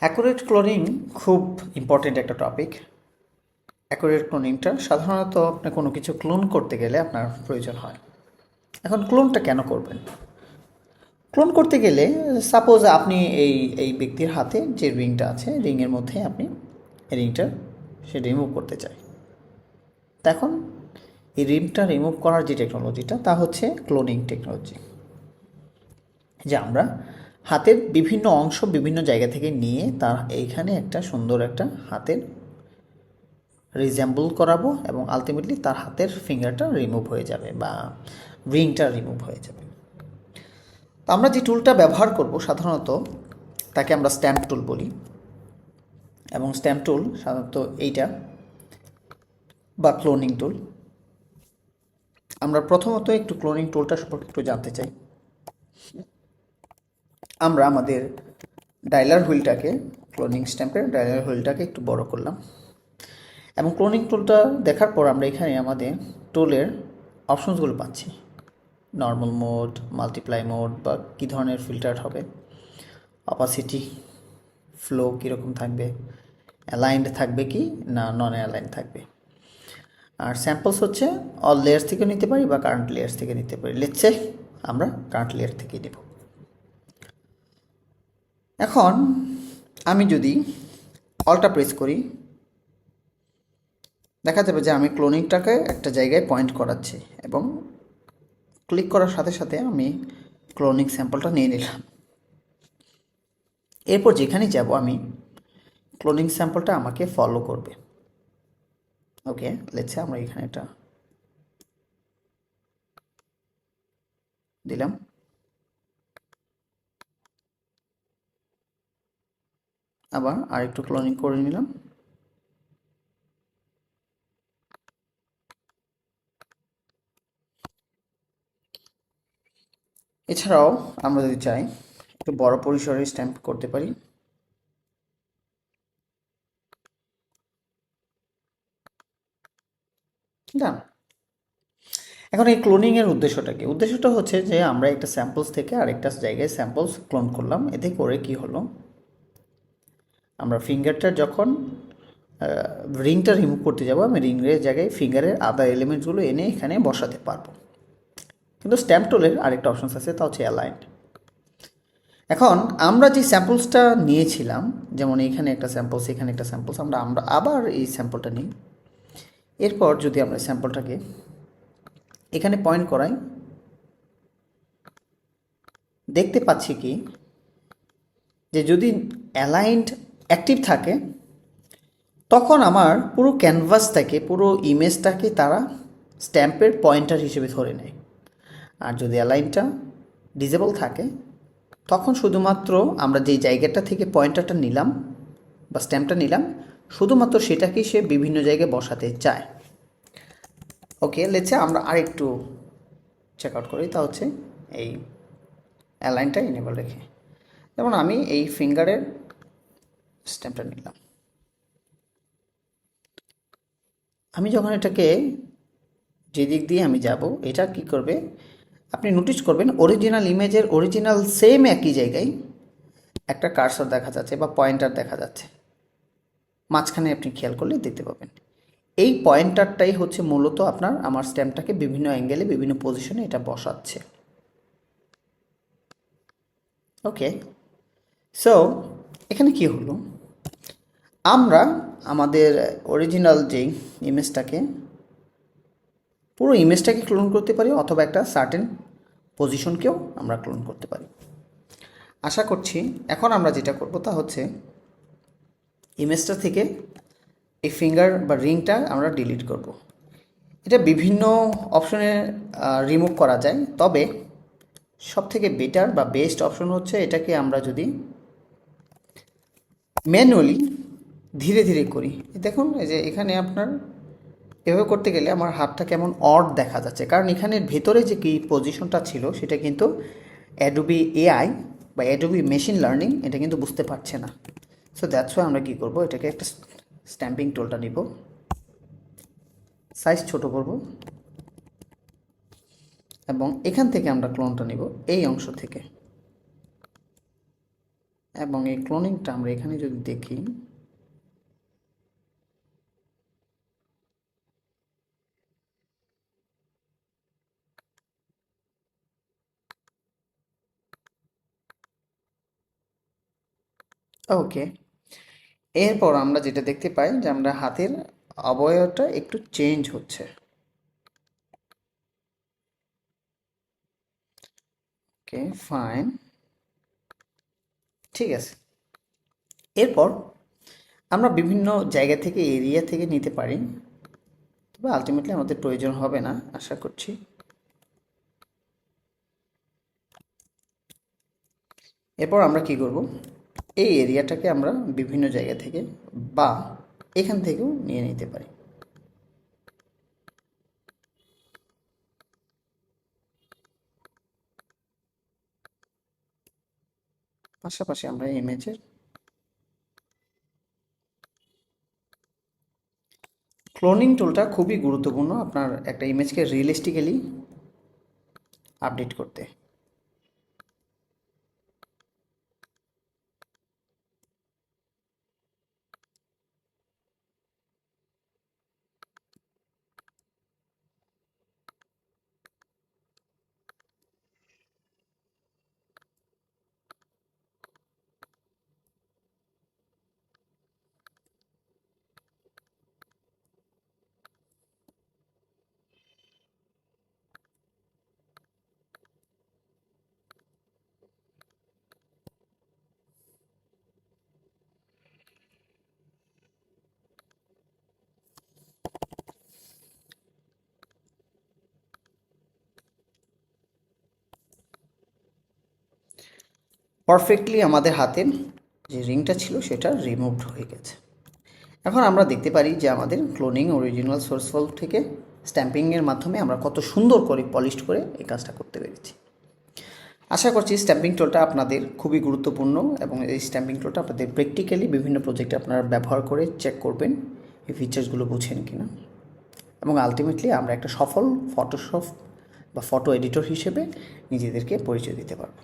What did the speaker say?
Accurate cloning খুব important একটা topic. Accurate ক্লোনিংটা সাধারণত আপনি কোনো কিছু ক্লোন করতে গেলে আপনার প্রয়োজন হয়। এখন ক্লোনটা কেন করবেন? ক্লোন করতে গেলে সাপোজ আপনি এই এই ব্যক্তির হাতে যে রিংটা আছে, রিংয়ের মধ্যে আপনি রিংটা সে রিমুভ করতে চায়। এখন এই রিংটা রিমুভ করার যে টেকনোলজিটা তা হচ্ছে ক্লোনিং টেকনোলজি। যে আমরা হাতের বিভিন্ন অংশ বিভিন্ন জায়গা থেকে নিয়ে তার এইখানে একটা সুন্দর একটা হাতের রিজেম্বল করাবো এবং আলটিমেটলি তার হাতের ফিঙ্গারটা রিমুভ হয়ে যাবে বা রিংটা রিমুভ হয়ে যাবে। তো আমরা যে টুলটা ব্যবহার করব সাধারণত তাকে আমরা স্ট্যাম্প টুল বলি, এবং স্ট্যাম্প টুল সাধারণত এইটা বা ক্লোনিং টুল। আমরা প্রথমত একটু ক্লোনিং টুলটা সম্পর্কে একটু জানতে চাই। আমরা আমাদের ডায়ালার হুইলটাকে, ক্লোনিং স্ট্যাম্পের ডায়ালার হুইলটাকে একটু বড় করলাম এবং ক্লোনিং টুলটা দেখার পর আমরা এখানে আমাদের টুলের অপশনসগুলো পাচ্ছি। নর্মাল মোড, মাল্টিপ্লাই মোড বা কী ধরনের ফিল্টার হবে, অপাসিটি, ফ্লো কীরকম থাকবে, অ্যালাইন্ড থাকবে কি না নন অ্যালাইন্ড থাকবে। আর স্যাম্পলস হচ্ছে অল লেয়ার্স থেকে নিতে পারি বা কারেন্ট লেয়ার্স থেকে নিতে পারি। লেটসে আমরা কারেন্ট লেয়ার থেকে নেব। এখন আমি যদি অলটা প্রেস করি, দেখা যাবে যে আমি ক্লোনিংটাকে একটা জায়গায় পয়েন্ট করাচ্ছি এবং ক্লিক করার সাথে সাথে আমি ক্লোনিং স্যাম্পলটা নিয়ে নিলাম। এরপর যেখানে যাব আমি ক্লোনিং স্যাম্পলটা আমাকে ফলো করবে। ওকে, লেটসে আমরা এখানে এটা দিলাম। আবার আরেকটু ক্লোনিং করে নিলাম। এছাড়াও আমরা যদি চাই একটু বড় পরিসরে স্ট্যাম্প করতে পারি। ডান। এখন এই ক্লোনিংয়ের উদ্দেশ্যটা কি? উদ্দেশ্যটা হচ্ছে যে আমরা একটা স্যাম্পলস থেকে আরেকটা জায়গায় স্যাম্পলস ক্লোন করলাম। এতে করে কি হলো, আমরা ফিঙ্গারটা যখন রিংটা রিমুভ করতে যাব, আমি রিংয়ের জায়গায় ফিঙ্গারের আদার এলিমেন্টসগুলো এনে এখানে বসাতে পারবো। কিন্তু স্ট্যাম্প টুলের আরেকটা অপশানস আছে, তা হচ্ছে অ্যালাইন্ড। এখন আমরা যে স্যাম্পলসটা নিয়েছিলাম, যেমন এইখানে একটা স্যাম্পলস, এখানে একটা স্যাম্পলস, আমরা আবার এই স্যাম্পলটা নিই। এরপর যদি আমরা স্যাম্পলটাকে এখানে পয়েন্ট করাই, দেখতে পাচ্ছি কি যে যদি অ্যালাইন্ড অ্যাক্টিভ থাকে তখন আমার পুরো ক্যানভাসটাকে, পুরো ইমেজটাকে তারা স্ট্যাম্পের পয়েন্টার হিসেবে ধরে নেয়। আর যদি অ্যালাইনটা ডিজেবল থাকে তখন শুধুমাত্র আমরা যেই জায়গাটা থেকে পয়েন্টারটা নিলাম বা স্ট্যাম্পটা নিলাম, শুধুমাত্র সেটাকেই সে বিভিন্ন জায়গায় বসাতে চায়। ওকে, লেটসে আমরা আরেকটু চেক আউট করি, তা হচ্ছে এই অ্যালাইনটা এনেবল রেখে। যেমন আমি এই ফিঙ্গারের স্ট্যাম্পটা নিলাম, আমি যখন এটাকে যেদিক দিয়ে আমি যাব, এটা কি করবে আপনি নোটিস করবেন, অরিজিনাল ইমেজের অরিজিনাল সেম একই জায়গায় একটা কার্সর দেখা যাচ্ছে বা পয়েন্টার দেখা যাচ্ছে। মাঝখানে আপনি খেয়াল করলে দেখতে পাবেন এই পয়েন্টারটাই হচ্ছে মূলত আমার স্ট্যাম্পটাকে বিভিন্ন অ্যাঙ্গেলে বিভিন্ন পজিশনে এটা বসাচ্ছে। ওকে, সো এখানে কি হলো, আমরা আমাদের অরিজিনাল যে ইমেজটাকে, পুরো ইমেজটাকে ক্লোন করতে পারি অথবা একটা সার্টেন পজিশনকেও আমরা ক্লোন করতে পারি। আশা করছি এখন আমরা যেটা করব তা হচ্ছে ইমেজটা থেকে এই ফিঙ্গার বা রিংটা আমরা ডিলিট করব। এটা বিভিন্ন অপশনে রিমুভ করা যায়, তবে সবথেকে বেটার বা বেস্ট অপশন হচ্ছে এটাকে আমরা যদি ম্যানুয়ালি ধীরে ধীরে করি। দেখুন এই যে এখানে আপনার এভাবে করতে গেলে আমার হাতটা কেমন অড দেখা যাচ্ছে, কারণ এখানের ভেতরে যে কি পজিশনটা ছিল সেটা কিন্তু অ্যাডোবি এআই বা অ্যাডোবি মেশিন লার্নিং এটা কিন্তু বুঝতে পারছে না। সো দ্যাটস ওয়াই আমরা কী করবো, এটাকে একটা স্ট্যাম্পিং টুলটা নিব, সাইজ ছোট করব এবং এখান থেকে আমরা ক্লোনটা নিব এই অংশ থেকে। এবং এই ক্লোনিংটা আমরা এখানে যদি দেখি, ওকে, এরপর আমরা যেটা দেখতে পাই যে আমরা হাতের অবয়বটা একটু চেঞ্জ হচ্ছে। ওকে, ফাইন, ঠিক আছে। এরপর আমরা বিভিন্ন জায়গা থেকে, এরিয়া থেকে নিতে পারি, তবে আলটিমেটলি আমাদের প্রয়োজন হবে না আশা করছি। এরপর আমরা কি করব, এই এরিয়াটাকে আমরা বিভিন্ন জায়গা থেকে বা এখান থেকেও নিয়ে নিতে পারি। পাশাপাশি আমরা ইমেজের ক্লোনিং টুলটা খুবই গুরুত্বপূর্ণ আপনার একটা ইমেজকে রিয়েলিস্টিক্যালি আপডেট করতে। পারফেক্টলি আমাদের হাতের যে রিংটা ছিল সেটা রিমুভড হয়ে গেছে। এখন আমরা দেখতে পারি যে আমাদের ক্লোনিং অরিজিনাল সোর্স ফল থেকে স্ট্যাম্পিংয়ের মাধ্যমে আমরা কত সুন্দর করে পলিশড করে এই কাজটা করতে পেরেছি। আশা করছি স্ট্যাম্পিং টুলটা আপনাদের খুবই গুরুত্বপূর্ণ এবং এই স্ট্যাম্পিং টুলটা আপনাদের প্র্যাকটিক্যালি বিভিন্ন প্রজেক্টে আপনারা ব্যবহার করে চেক করবেন এই ফিচার্সগুলো বুঝেন কিনা, এবং আলটিমেটলি আমরা একটা সফল ফটোশপ বা ফটো এডিটর হিসেবে নিজেদেরকে পরিচয় দিতে পারবো।